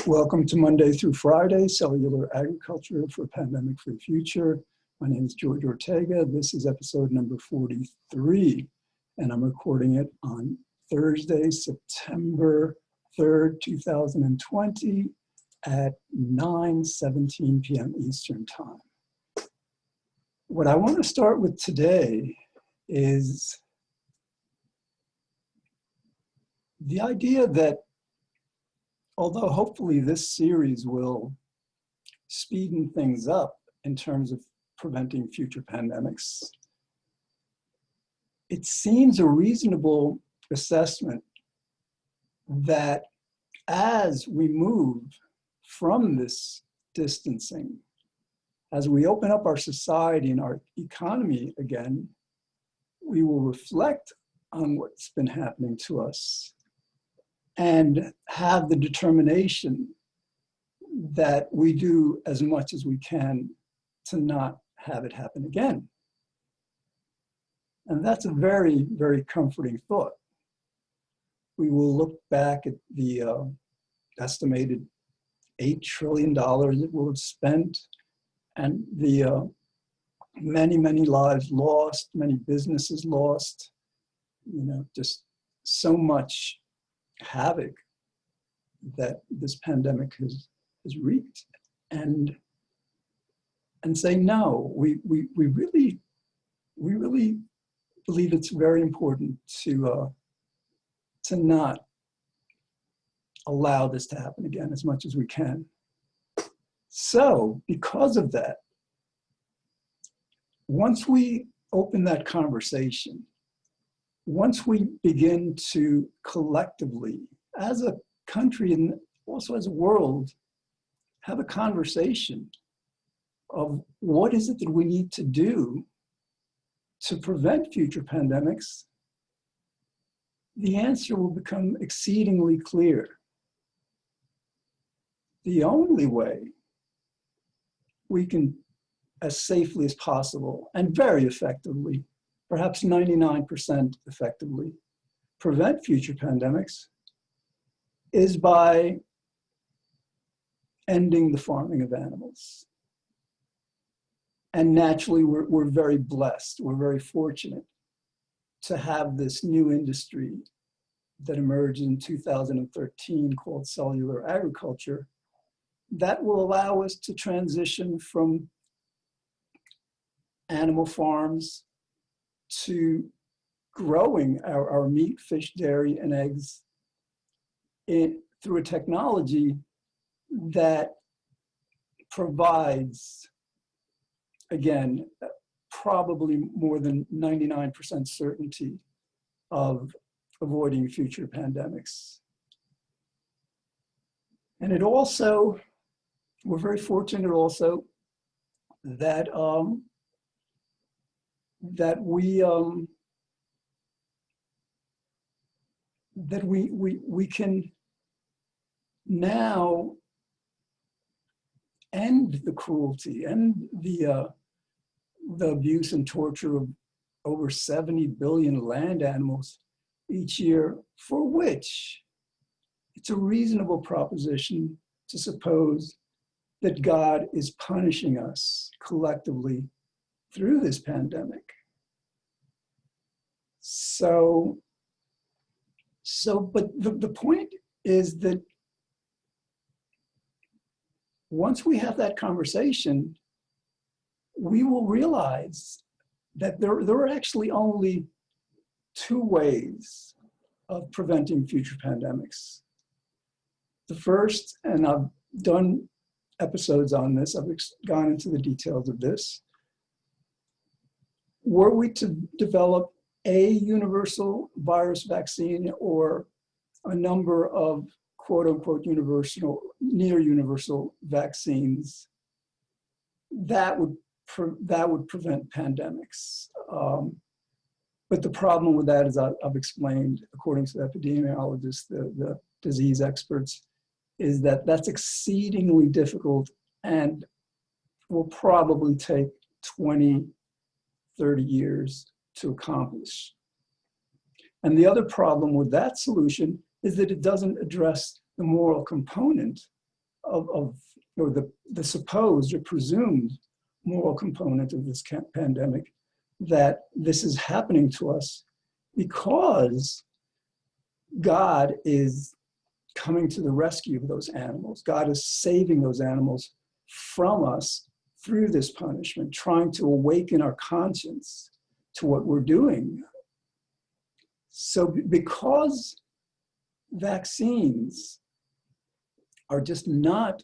Welcome to Monday through Friday, Cellular Agriculture for a Pandemic-Free Future. My name is George Ortega. This is episode number 43, and I'm recording it on Thursday, September 3rd, 2020 at 9:17 p.m. Eastern Time. What I want to start with today is the idea that although hopefully this series will speeden things up in terms of preventing future pandemics, it seems a reasonable assessment that as we move from this distancing, as we open up our society and our economy again, we will reflect on what's been happening to us and have the determination that we do as much as we can to not have it happen again. And that's a very, very comforting thought. We will look back at the estimated $8 trillion that we'll have spent and the many, many lives lost, many businesses lost, just so much havoc that this pandemic has wreaked, and say, no, we really believe it's very important to not allow this to happen again as much as we can. So because of that, once we open that conversation, once we begin to collectively, as a country and also as a world, have a conversation of what is it that we need to do to prevent future pandemics, the answer will become exceedingly clear. The only way we can, as safely as possible and very effectively, perhaps 99% effectively, prevent future pandemics is by ending the farming of animals. And naturally, we're very blessed, we're very fortunate to have this new industry that emerged in 2013 called cellular agriculture that will allow us to transition from animal farms to growing our meat, fish, dairy, and eggs through a technology that provides, again, probably more than 99% certainty of avoiding future pandemics. And it also, we're very fortunate also that we can now end the cruelty and the abuse and torture of over 70 billion land animals each year, for which it's a reasonable proposition to suppose that God is punishing us collectively through this pandemic. But the point is that once we have that conversation, we will realize that there are actually only two ways of preventing future pandemics. The first, and I've done episodes on this, I've gone into the details of this, were we to develop a universal virus vaccine or a number of quote unquote universal, near universal vaccines, that would prevent pandemics. But the problem with that, as I've explained, according to the epidemiologists, the disease experts, is that that's exceedingly difficult and will probably take 20, 30 years to accomplish. And the other problem with that solution is that it doesn't address the moral component or the supposed or presumed moral component of this pandemic, that this is happening to us because God is coming to the rescue of those animals. God is saving those animals from us through this punishment, trying to awaken our conscience to what we're doing. So because vaccines are just not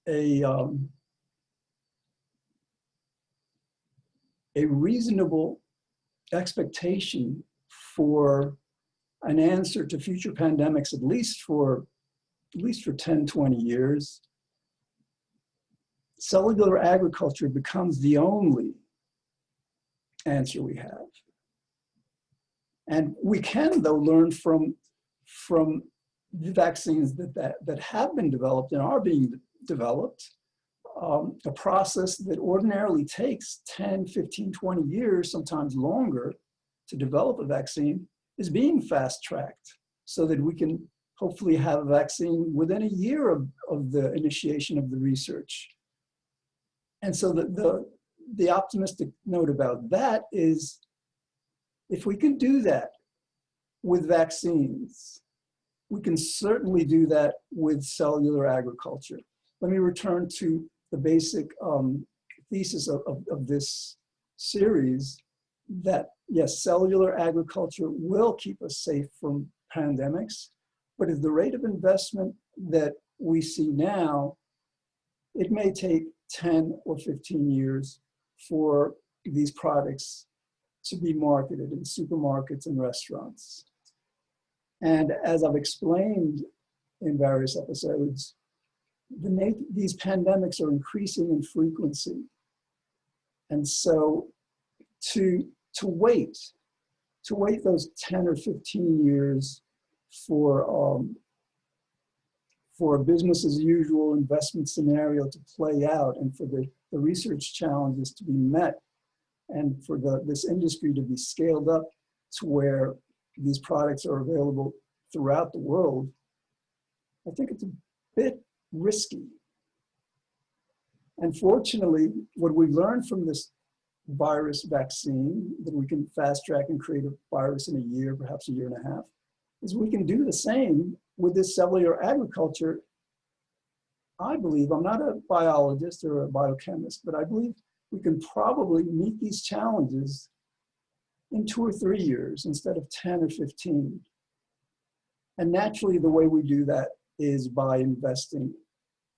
a reasonable expectation for an answer to future pandemics, at least for 10, 20 years, cellular agriculture becomes the only answer we have. And we can, though, learn from the vaccines that have been developed and are being developed. A process that ordinarily takes 10, 15, 20 years, sometimes longer, to develop a vaccine is being fast-tracked so that we can hopefully have a vaccine within a year of the initiation of the research. And so the optimistic note about that is, if we can do that with vaccines, we can certainly do that with cellular agriculture. Let me return to the basic thesis of this series, that yes, cellular agriculture will keep us safe from pandemics, but at the rate of investment that we see now, it may take 10 or 15 years for these products to be marketed in supermarkets and restaurants. And as I've explained in various episodes, these pandemics are increasing in frequency. And so to wait those 10 or 15 years for a business as usual investment scenario to play out, and for the research challenges to be met, and for this industry to be scaled up to where these products are available throughout the world, I think it's a bit risky. And fortunately, what we've learned from this virus vaccine, that we can fast track and create a virus in a year, perhaps a year and a half, is we can do the same with this cellular agriculture. I believe, I'm not a biologist or a biochemist, but I believe we can probably meet these challenges in 2 or 3 years instead of 10 or 15. And naturally, the way we do that is by investing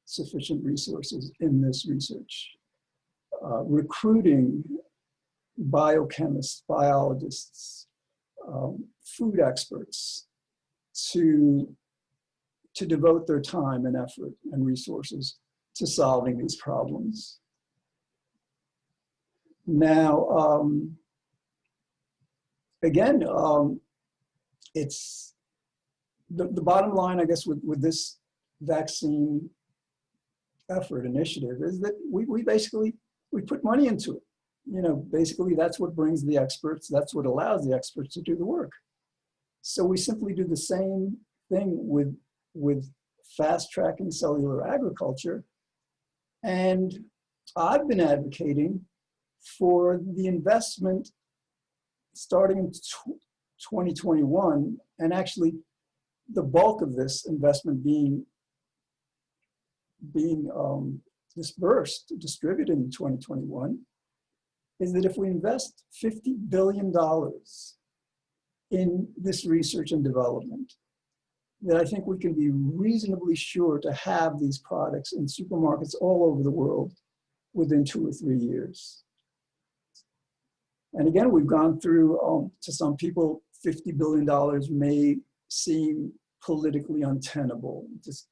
sufficient resources in this research, recruiting biochemists, biologists, food experts to devote their time and effort and resources to solving these problems. Now, again, it's the bottom line, I guess, with this vaccine effort initiative is that we basically put money into it. You know, basically that's what brings the experts, that's what allows the experts to do the work. So we simply do the same thing with fast tracking cellular agriculture. And I've been advocating for the investment starting in 2021, and actually the bulk of this investment being distributed in 2021, is that if we invest $50 billion in this research and development, that I think we can be reasonably sure to have these products in supermarkets all over the world within 2 or 3 years. And again, we've gone through, to some people, $50 billion may seem politically untenable, just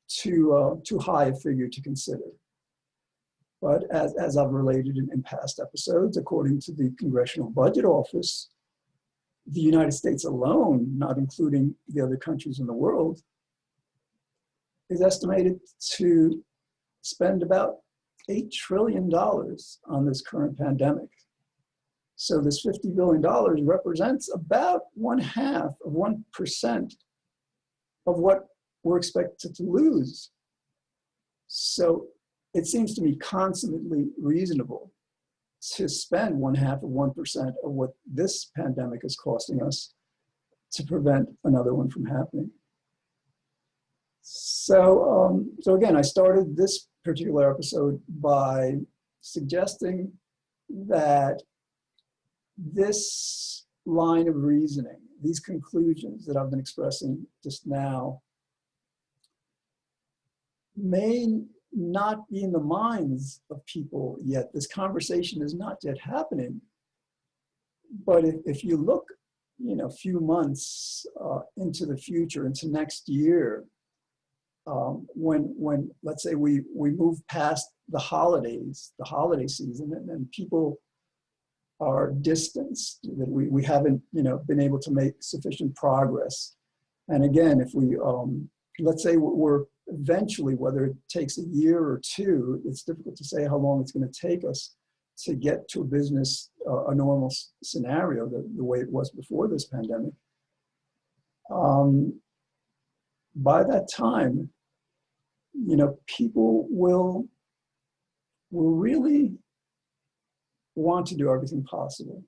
too high a figure to consider. But as I've related in past episodes, according to the Congressional Budget Office, the United States alone, not including the other countries in the world, is estimated to spend about $8 trillion on this current pandemic. So this $50 billion represents about 1% of what we're expected to lose So it seems to me consummately reasonable to spend 1/2 of 1% of what this pandemic is costing us to prevent another one from happening. So, so again, I started this particular episode by suggesting that this line of reasoning, these conclusions that I've been expressing just now, may not be in the minds of people yet. This conversation is not yet happening. But if you look, a few months into the future, into next year, when let's say we move past the holiday season, and people are distanced, that we haven't been able to make sufficient progress. And again, if we let's say we're eventually, whether it takes a year or two, it's difficult to say how long it's going to take us to get to a business, a normal scenario, the way it was before this pandemic. By that time, people will really want to do everything possible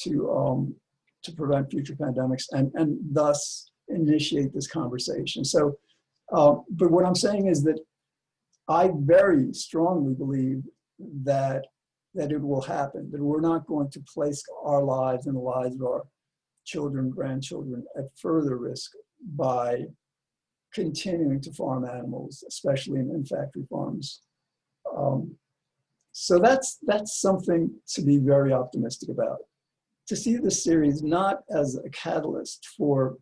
to prevent future pandemics, and thus initiate this conversation. So, but what I'm saying is that I very strongly believe that it will happen, that we're not going to place our lives and the lives of our children, grandchildren at further risk by continuing to farm animals, especially in factory farms. So that's something to be very optimistic about. To see this series not as a catalyst for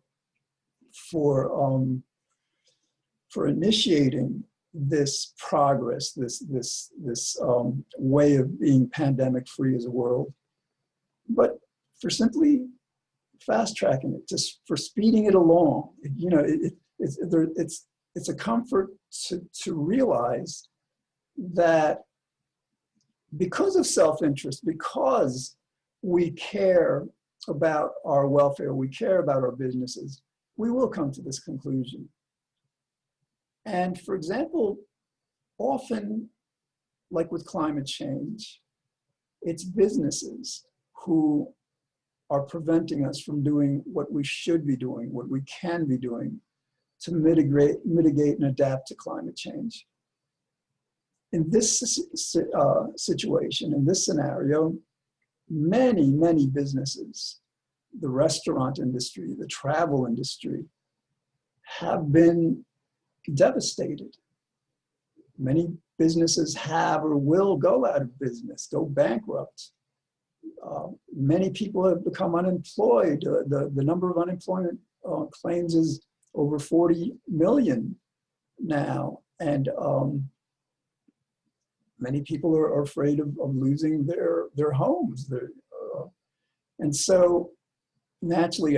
initiating this progress, this way of being pandemic free as a world, but for simply fast tracking it, just for speeding it along. It's a comfort to realize that because of self-interest, because we care about our welfare, we care about our businesses, we will come to this conclusion. And for example, often, like with climate change, it's businesses who are preventing us from doing what we should be doing, what we can be doing to mitigate and adapt to climate change. In this situation, in this scenario, many businesses, the restaurant industry, the travel industry, have been devastated. Many businesses have or will go out of business, go bankrupt. Many people have become unemployed. The number of unemployment claims is over 40 million now. And many people are afraid of losing their homes. And so naturally,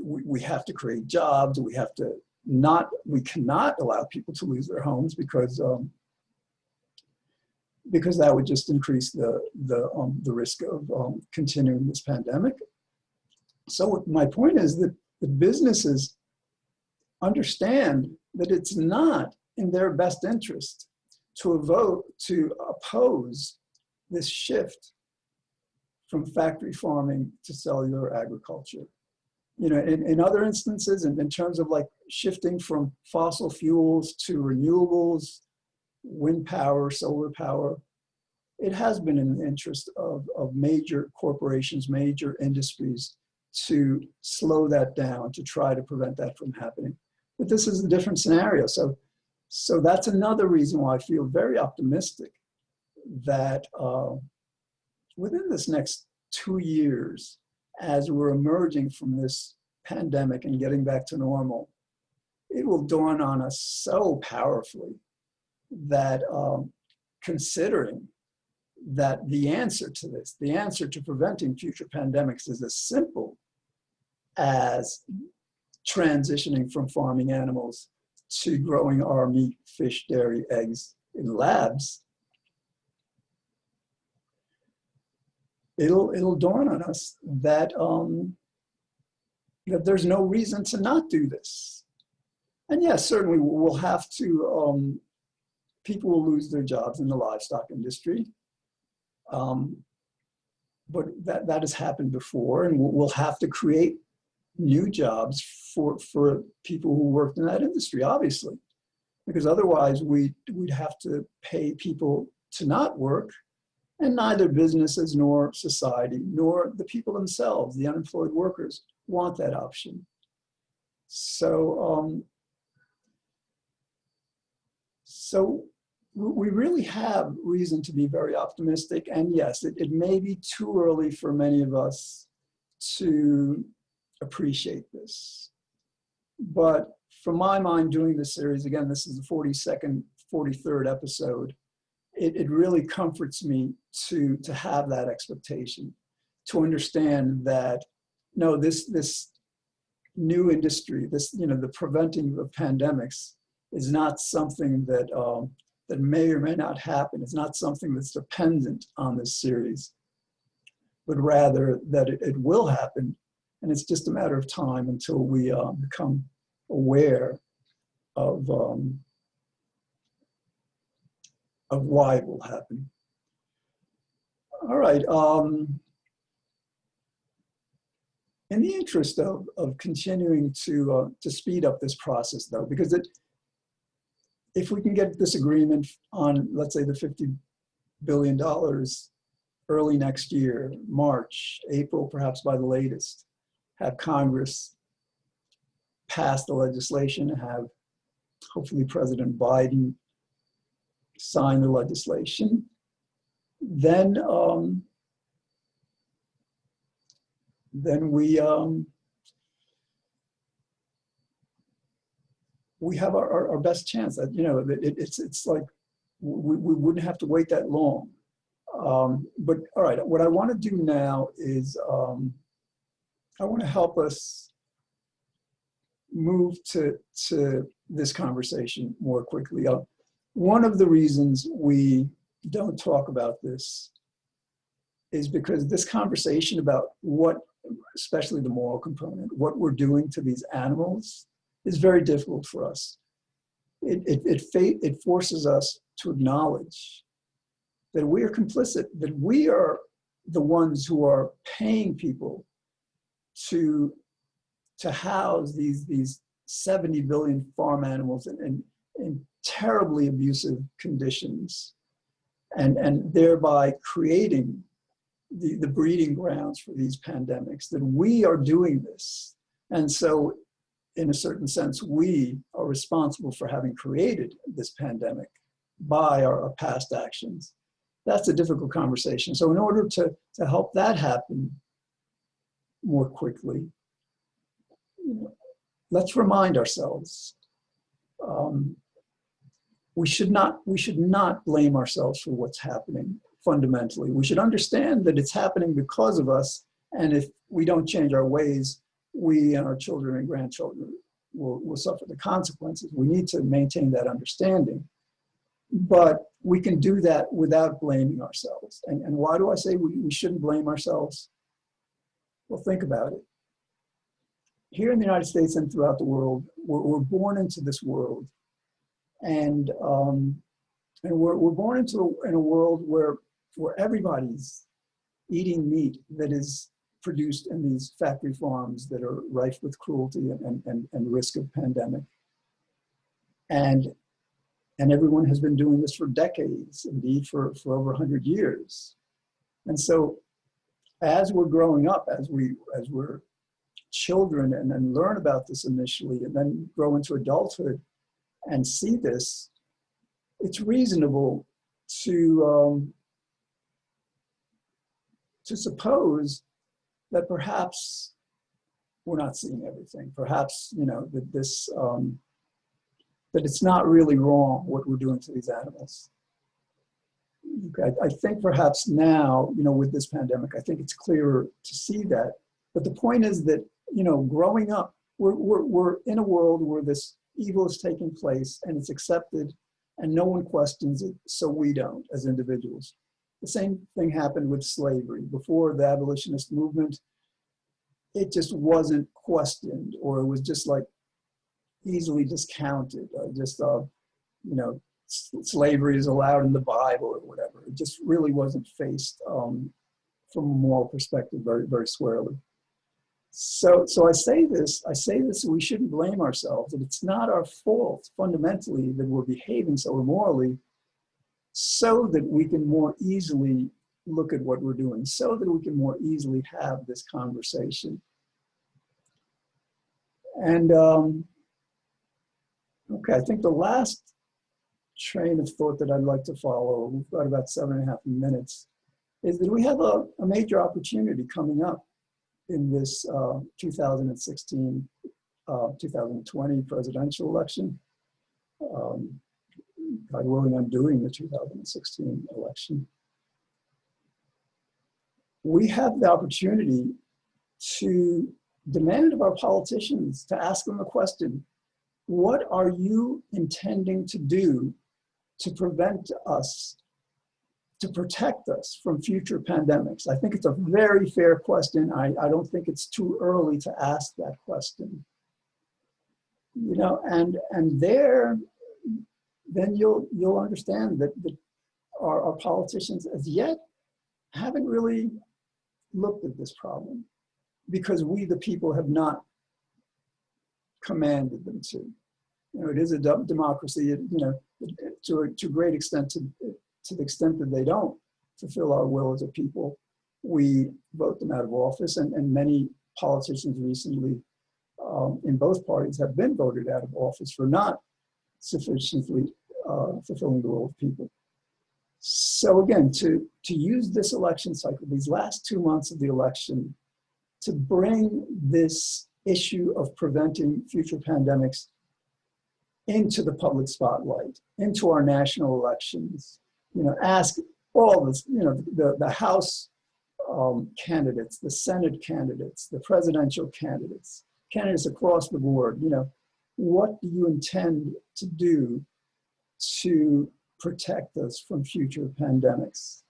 we have to create jobs. We cannot allow people to lose their homes because that would just increase the risk of continuing this pandemic. So my point is that the businesses understand that it's not in their best interest to oppose this shift from factory farming to cellular agriculture. In other instances, and in terms of like shifting from fossil fuels to renewables, wind power, solar power, it has been in the interest of major corporations, major industries to slow that down, to try to prevent that from happening. But this is a different scenario. So that's another reason why I feel very optimistic that within this next 2 years, as we're emerging from this pandemic and getting back to normal, it will dawn on us so powerfully that considering that the answer to this, the answer to preventing future pandemics, is as simple as transitioning from farming animals to growing our meat, fish, dairy, eggs in labs, it'll dawn on us that there's no reason to not do this. And yes, certainly we'll have to people will lose their jobs in the livestock industry. But that has happened before, and we'll have to create new jobs for people who worked in that industry, obviously, because otherwise we'd have to pay people to not work, and neither businesses nor society nor the people themselves, the unemployed workers, want that option. So, so we really have reason to be very optimistic. And yes, it may be too early for many of us to appreciate this. But from my mind, doing this series, again, this is the 42nd, 43rd episode, it really comforts me to have that expectation, to understand that, no, this new industry, the preventing of pandemics is not something that, that may or may not happen. It's not something that's dependent on this series, but rather that it will happen. And it's just a matter of time until we become aware of why it will happen. All right. In the interest of continuing to speed up this process, though, because if we can get this agreement on, let's say, the $50 billion early next year, March, April, perhaps by the latest, have Congress pass the legislation, have hopefully President Biden sign the legislation, then we have our best chance. That it's like we wouldn't have to wait that long. But all right, what I want to do now is I want to help us move to this conversation more quickly. One of the reasons we don't talk about this is because this conversation about what, especially the moral component, what we're doing to these animals is very difficult for us. It forces us to acknowledge that we are complicit, that we are the ones who are paying people to house these 70 billion farm animals in terribly abusive conditions, and thereby creating the breeding grounds for these pandemics, that we are doing this. And so in a certain sense, we are responsible for having created this pandemic by our past actions. That's a difficult conversation. So in order to help that happen more quickly, let's remind ourselves, we should not blame ourselves for what's happening fundamentally. We should understand that it's happening because of us, and if we don't change our ways, we and our children and grandchildren will suffer the consequences. We need to maintain that understanding. But we can do that without blaming ourselves. And why do I say we shouldn't blame ourselves? Well, think about it. Here in the United States and throughout the world, we're born into this world. And we're born in a world where everybody's eating meat that is produced in these factory farms that are rife with cruelty and risk of pandemic. And everyone has been doing this for decades, indeed for over 100 years. And so as we're growing up, as we're children and then learn about this initially and then grow into adulthood and see this, it's reasonable to suppose that perhaps we're not seeing everything. Perhaps, that it's not really wrong what we're doing to these animals. Okay, I think perhaps now, with this pandemic, I think it's clearer to see that. But the point is that, growing up, we're in a world where this evil is taking place and it's accepted and no one questions it, so we don't as individuals. The same thing happened with slavery. Before the abolitionist movement, it just wasn't questioned, or it was just like easily discounted, slavery is allowed in the Bible or whatever. It just really wasn't faced from a moral perspective very, very squarely. So I say this, we shouldn't blame ourselves, that it's not our fault fundamentally that we're behaving so immorally, so that we can more easily look at what we're doing, so that we can more easily have this conversation. And okay, I think the last train of thought that I'd like to follow, we've got about 7.5 minutes, is that we have a major opportunity coming up in this 2016-2020 presidential election. God willing, I'm doing the 2016 election. We have the opportunity to demand of our politicians, to ask them a question: what are you intending to do to prevent us, to protect us from future pandemics? I think it's a very fair question. I don't think it's too early to ask that question. You know, and there, then you'll understand that our politicians as yet haven't really looked at this problem, because we, the people, have not commanded them to. You know, it is a democracy, you know, to a great extent, to the extent that they don't fulfill our will as a people, we vote them out of office, and many politicians recently in both parties have been voted out of office for not sufficiently fulfilling the will of people. So again, to use this election cycle, these last 2 months of the election, to bring this issue of preventing future pandemics into the public spotlight, into our national elections, you know, ask all this, you know, the House candidates, the Senate candidates, the presidential candidates across the board, you know, what do you intend to do to protect us from future pandemics?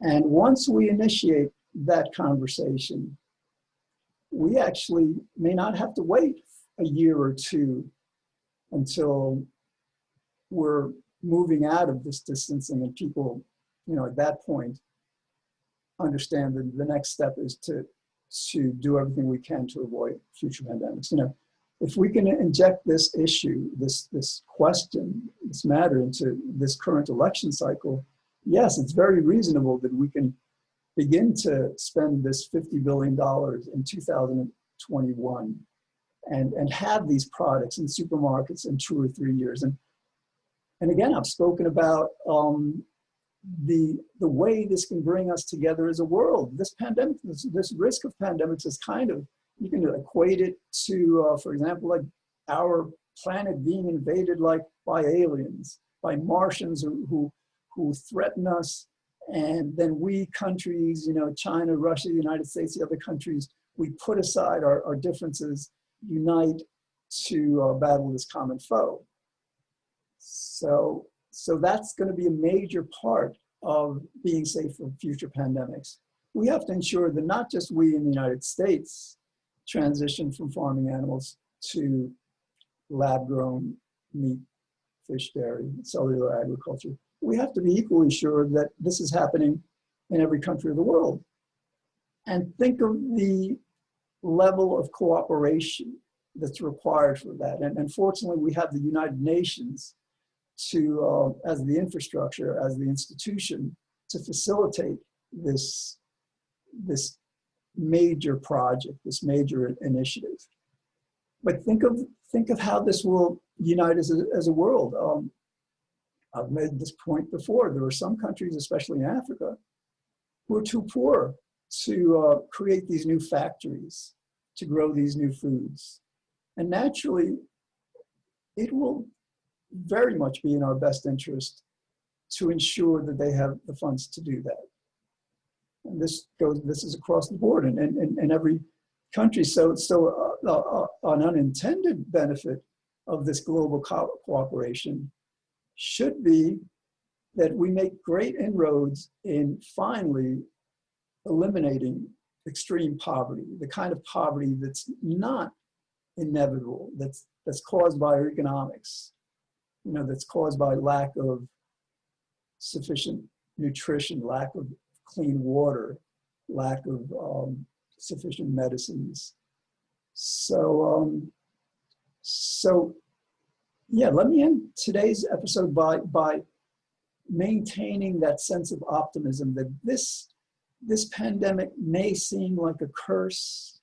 And once we initiate that conversation, we actually may not have to wait a year or two until we're moving out of this distancing, and people, you know, at that point understand that the next step is to do everything we can to avoid future pandemics. You know, if we can inject this issue, this question, this matter into this current election cycle, yes, it's very reasonable that we can begin to spend this $50 billion in 2021 and have these products in supermarkets in 2 or 3 years. And again, I've spoken about the way this can bring us together as a world. This pandemic, this risk of pandemics is kind of, you can equate it to, for example, like our planet being invaded like by aliens, by Martians who threaten us. And then we countries, you know, China, Russia, the United States, the other countries, we put aside our differences, unite to battle this common foe. So that's going to be a major part of being safe from future pandemics. We have to ensure that not just we in the United States transition from farming animals to lab-grown meat, fish, dairy, cellular agriculture. We have to be equally sure that this is happening in every country of the world. And think of the level of cooperation that's required for that. And fortunately, we have the United Nations to, as the infrastructure, as the institution, to facilitate this major project, this major initiative. But think of how this will unite us as a world. I've made this point before. There are some countries, especially in Africa, who are too poor to create these new factories, to grow these new foods. And naturally, it will very much be in our best interest to ensure that they have the funds to do that. And this is across the board in every country. So an unintended benefit of this global cooperation should be that we make great inroads in finally eliminating extreme poverty, the kind of poverty that's not inevitable, that's caused by our economics. that's caused by lack of sufficient nutrition, lack of clean water, lack of sufficient medicines. So, yeah, let me end today's episode by maintaining that sense of optimism that this pandemic may seem like a curse,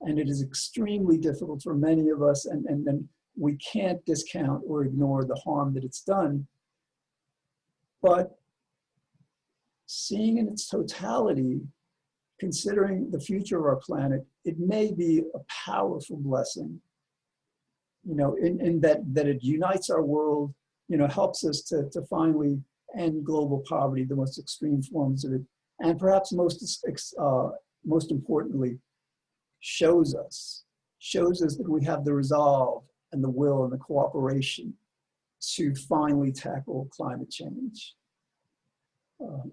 and it is extremely difficult for many of us, and we can't discount or ignore the harm that it's done. But seeing in its totality, considering the future of our planet, it may be a powerful blessing, in that it unites our world, helps us to finally end global poverty, the most extreme forms of it, and perhaps most importantly, shows us that we have the resolve and the will and the cooperation to finally tackle climate change.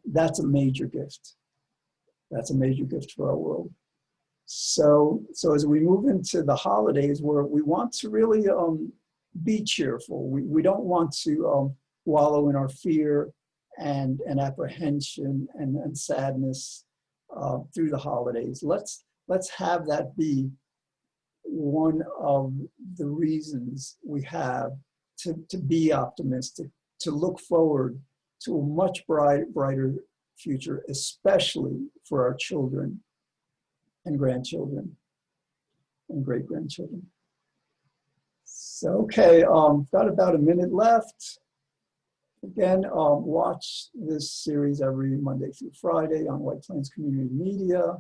That's a major gift. That's a major gift for our world. So as we move into the holidays, where we want to really be cheerful, we don't want to wallow in our fear and apprehension and sadness through the holidays. Let's have that be one of the reasons we have to be optimistic, to look forward to a much brighter future, especially for our children and grandchildren and great-grandchildren. So, okay, got about a minute left. Again, watch this series every Monday through Friday on White Plains Community Media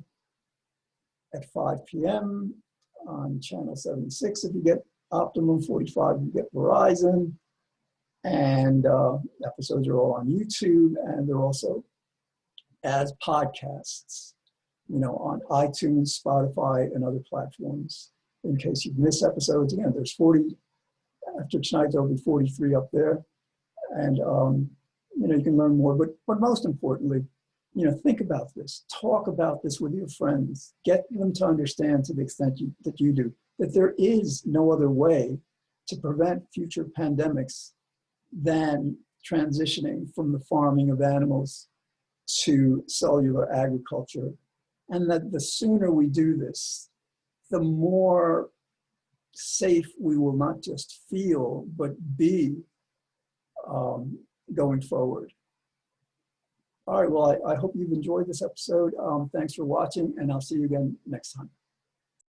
at 5 p.m. on channel 76 if you get Optimum, 45 if you get Verizon. And episodes are all on YouTube, and they're also as podcasts, on iTunes, Spotify, and other platforms. In case you've missed episodes, again, there's 40, after tonight there'll be 43 up there. And, you can learn more, but most importantly, think about this, talk about this with your friends, get them to understand to the extent that you do, that there is no other way to prevent future pandemics than transitioning from the farming of animals to cellular agriculture. And that the sooner we do this, the more safe we will not just feel, but be going forward. All right, well, I hope you've enjoyed this episode. Thanks for watching, and I'll see you again next time.